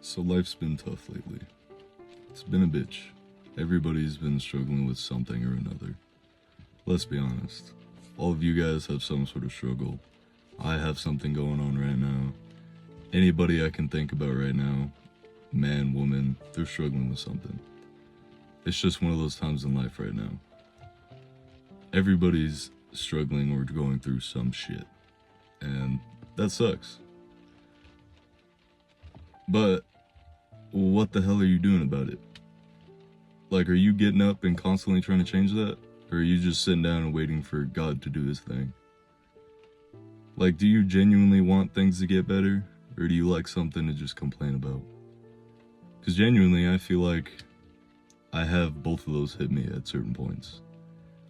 So life's been tough lately. It's been a bitch. Everybody's been struggling with something or another. Let's be honest. All of you guys have some sort of struggle. I have something going on right now. Anybody I can think about right now, man, woman, they're struggling with something. It's just one of those times in life right now. Everybody's struggling or going through some shit. And that sucks. But what the hell are you doing about it? Like, are you getting up and constantly trying to change that? Or are you just sitting down and waiting for God to do his thing? Like, do you genuinely want things to get better? Or do you like something to just complain about? Because genuinely, I feel like I have both of those hit me at certain points.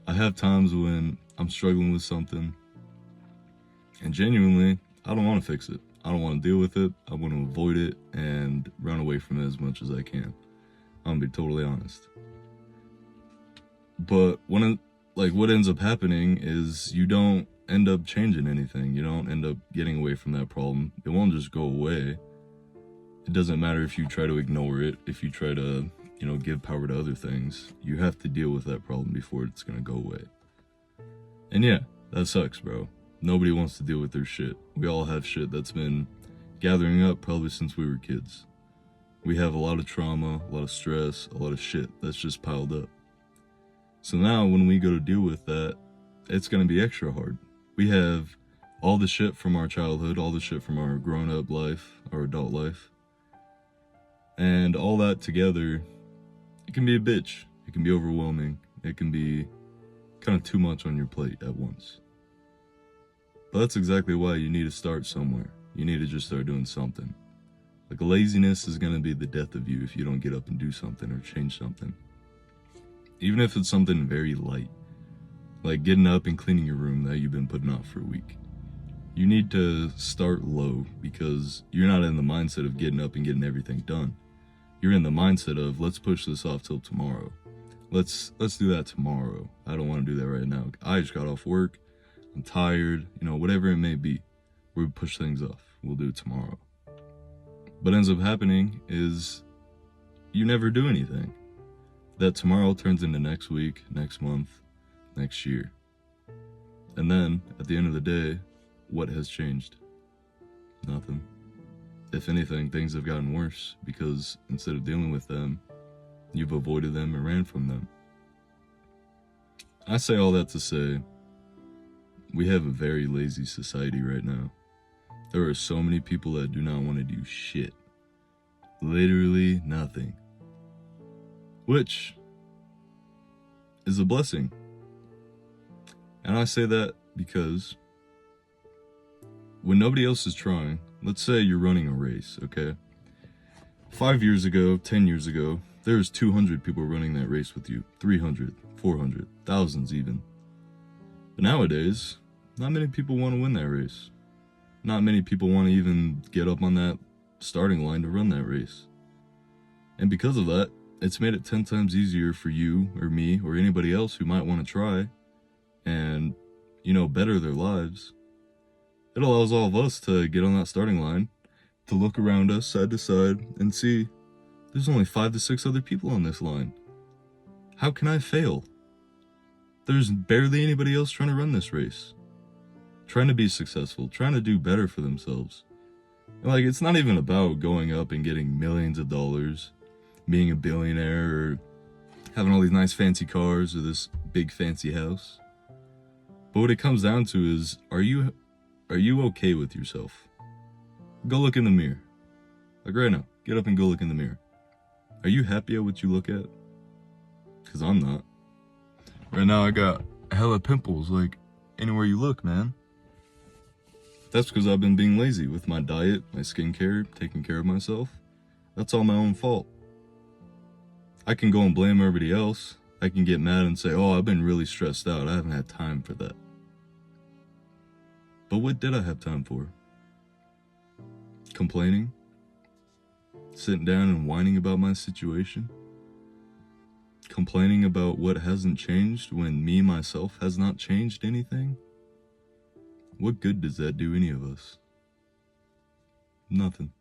I have times when I'm struggling with something, and genuinely, I don't want to fix it. I don't want to deal with it. I want to avoid it and run away from it as much as I can. I'm gonna be totally honest. But what ends up happening is you don't end up changing anything. You don't end up getting away from that problem. It won't just go away. It doesn't matter if you try to ignore it, if you try to, give power to other things. You have to deal with that problem before it's gonna go away. And yeah, that sucks, bro. Nobody wants to deal with their shit. We all have shit that's been gathering up probably since we were kids. We have a lot of trauma, a lot of stress, a lot of shit that's just piled up. So now when we go to deal with that, it's gonna be extra hard. We have all the shit from our childhood, all the shit from our grown-up life, our adult life. And all that together, it can be a bitch. It can be overwhelming. It can be kind of too much on your plate at once. But that's exactly why you need to start somewhere. You need to just start doing something. Like, laziness is gonna be the death of you if you don't get up and do something or change something. Even if it's something very light, like getting up and cleaning your room that you've been putting off for a week. You need to start low because you're not in the mindset of getting up and getting everything done. You're in the mindset of, let's push this off till tomorrow. Let's do that tomorrow. I don't want to do that right now. I just got off work. I'm tired, whatever it may be. We push things off. We'll do it tomorrow. What ends up happening is you never do anything. That tomorrow turns into next week, next month, next year. And then, at the end of the day, what has changed? Nothing. If anything, things have gotten worse because instead of dealing with them, you've avoided them and ran from them. I say all that to say, we have a very lazy society right now. There are so many people that do not want to do shit. Literally nothing. Which is a blessing. And I say that because when nobody else is trying, let's say you're running a race, okay? 5 years ago, 10 years ago, there was 200 people running that race with you. 300, 400, thousands even. But nowadays, not many people want to win that race. Not many people want to even get up on that starting line to run that race. And because of that, it's made it 10 times easier for you or me or anybody else who might want to try and, better their lives. It allows all of us to get on that starting line, to look around us side to side and see there's only 5 to 6 other people on this line. How can I fail? There's barely anybody else trying to run this race. Trying to be successful, trying to do better for themselves. And it's not even about going up and getting millions of dollars, being a billionaire, or having all these nice fancy cars or this big fancy house. But what it comes down to is, are you okay with yourself? Go look in the mirror. Like right now, get up and go look in the mirror. Are you happy at what you look at? Because I'm not. Right now I got hella pimples, anywhere you look, man. That's because I've been being lazy with my diet, my skincare, taking care of myself. That's all my own fault. I can go and blame everybody else. I can get mad and say, oh, I've been really stressed out. I haven't had time for that. But what did I have time for? Complaining? Sitting down and whining about my situation? Complaining about what hasn't changed when me, myself, has not changed anything? What good does that do any of us? Nothing.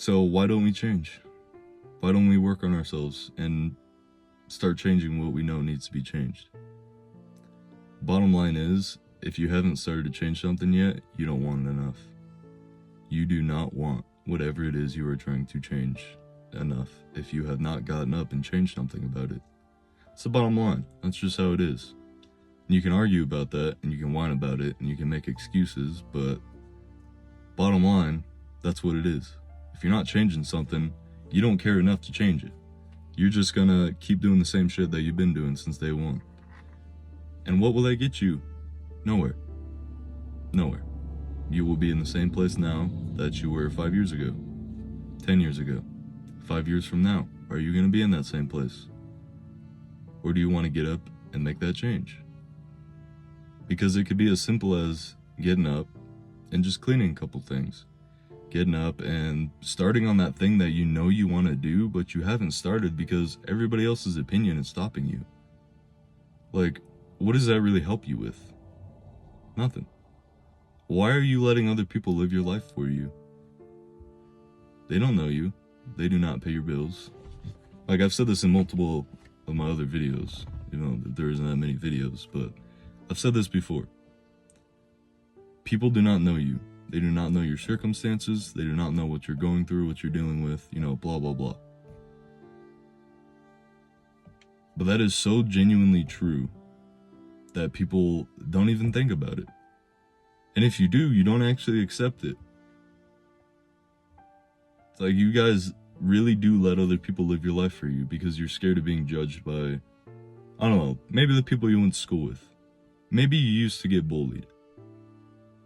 So why don't we change? Why don't we work on ourselves and start changing what we know needs to be changed? Bottom line is, if you haven't started to change something yet, you don't want it enough. You do not want whatever it is you are trying to change enough if you have not gotten up and changed something about it. It's the bottom line. That's just how it is. And you can argue about that, and you can whine about it, and you can make excuses, but bottom line, that's what it is. If you're not changing something, you don't care enough to change it. You're just gonna keep doing the same shit that you've been doing since day one. And what will that get you? Nowhere. Nowhere. You will be in the same place now that you were 5 years ago, 10 years ago. 5 years from now, are you gonna be in that same place? Or do you want to get up and make that change? Because it could be as simple as getting up and just cleaning a couple things. Getting up and starting on that thing that you know you want to do, but you haven't started because everybody else's opinion is stopping you. Like, what does that really help you with? Nothing. Why are you letting other people live your life for you? They don't know you. They do not pay your bills. Like, I've said this in multiple of my other videos, even though there isn't that many videos, but I've said this before. People do not know you. They do not know your circumstances. They do not know what you're going through, what you're dealing with, blah, blah, blah. But that is so genuinely true that people don't even think about it. And if you do, you don't actually accept it. It's like you guys really do let other people live your life for you because you're scared of being judged by, I don't know, maybe the people you went to school with. Maybe you used to get bullied.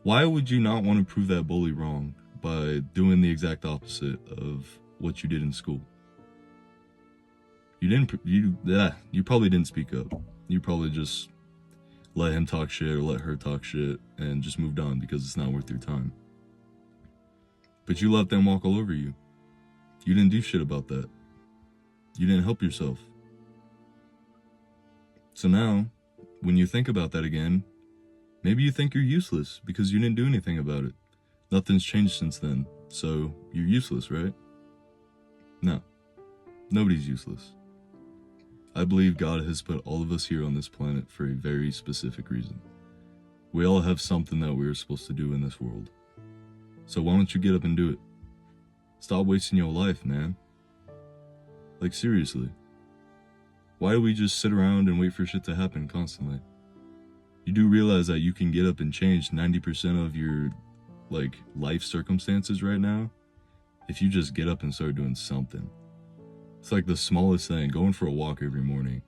Why would you not want to prove that bully wrong by doing the exact opposite of what you did in school? You probably didn't speak up. You probably just let him talk shit or let her talk shit and just moved on because it's not worth your time. But you let them walk all over you. You didn't do shit about that. You didn't help yourself. So now, when you think about that again, maybe you think you're useless because you didn't do anything about it. Nothing's changed since then, so you're useless, right? No. Nobody's useless. I believe God has put all of us here on this planet for a very specific reason. We all have something that we're supposed to do in this world. So why don't you get up and do it? Stop wasting your life, man. Like, seriously. Why do we just sit around and wait for shit to happen constantly? You do realize that you can get up and change 90% of your, life circumstances right now if you just get up and start doing something. It's like the smallest thing, going for a walk every morning.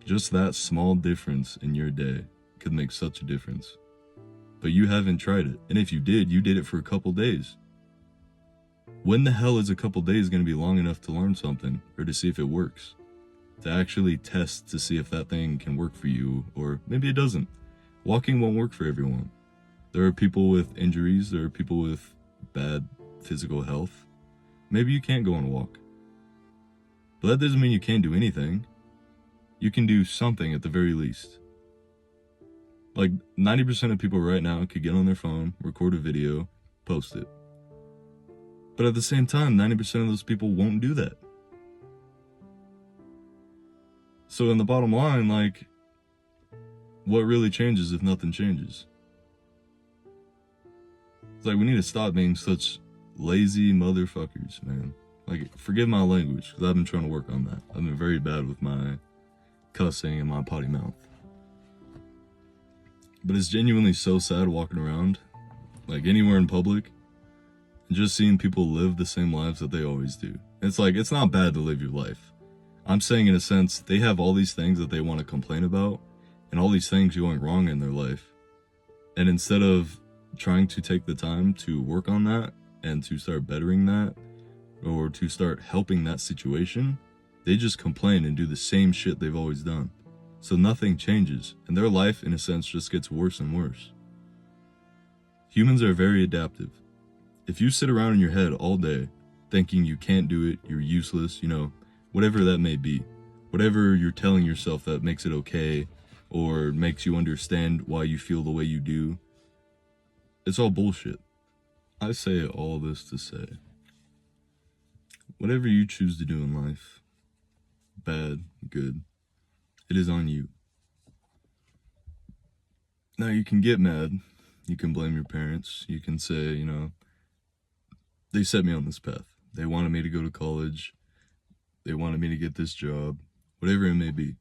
Just that small difference in your day could make such a difference. But you haven't tried it. And if you did it for a couple days. When the hell is a couple days going to be long enough to learn something or to see if it works? To actually test to see if that thing can work for you, or maybe it doesn't. Walking won't work for everyone. There are people with injuries, there are people with bad physical health. Maybe you can't go on a walk. But that doesn't mean you can't do anything. You can do something at the very least. 90% of people right now could get on their phone, record a video, post it. But at the same time, 90% of those people won't do that. So in the bottom line, what really changes if nothing changes? It's we need to stop being such lazy motherfuckers, man. Forgive my language, because I've been trying to work on that. I've been very bad with my cussing and my potty mouth. But it's genuinely so sad walking around, anywhere in public, and just seeing people live the same lives that they always do. It's it's not bad to live your life. I'm saying, in a sense, they have all these things that they want to complain about, and all these things going wrong in their life. And instead of trying to take the time to work on that, and to start bettering that, or to start helping that situation, they just complain and do the same shit they've always done. So nothing changes, and their life, in a sense, just gets worse and worse. Humans are very adaptive. If you sit around in your head all day, thinking you can't do it, you're useless, whatever that may be, whatever you're telling yourself that makes it okay, or makes you understand why you feel the way you do, it's all bullshit. I say all this to say, Whatever you choose to do in life, bad, good, it is on you. Now, you can get mad. You can blame your parents. You can say, they set me on this path. They wanted me to go to college. They wanted me to get this job, whatever it may be.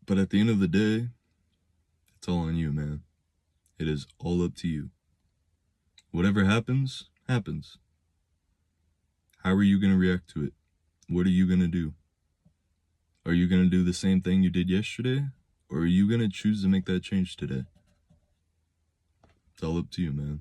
But at the end of the day, it's all on you, man. It is all up to you. Whatever happens, happens. How are you going to react to it? What are you going to do? Are you going to do the same thing you did yesterday? Or are you going to choose to make that change today? It's all up to you, man.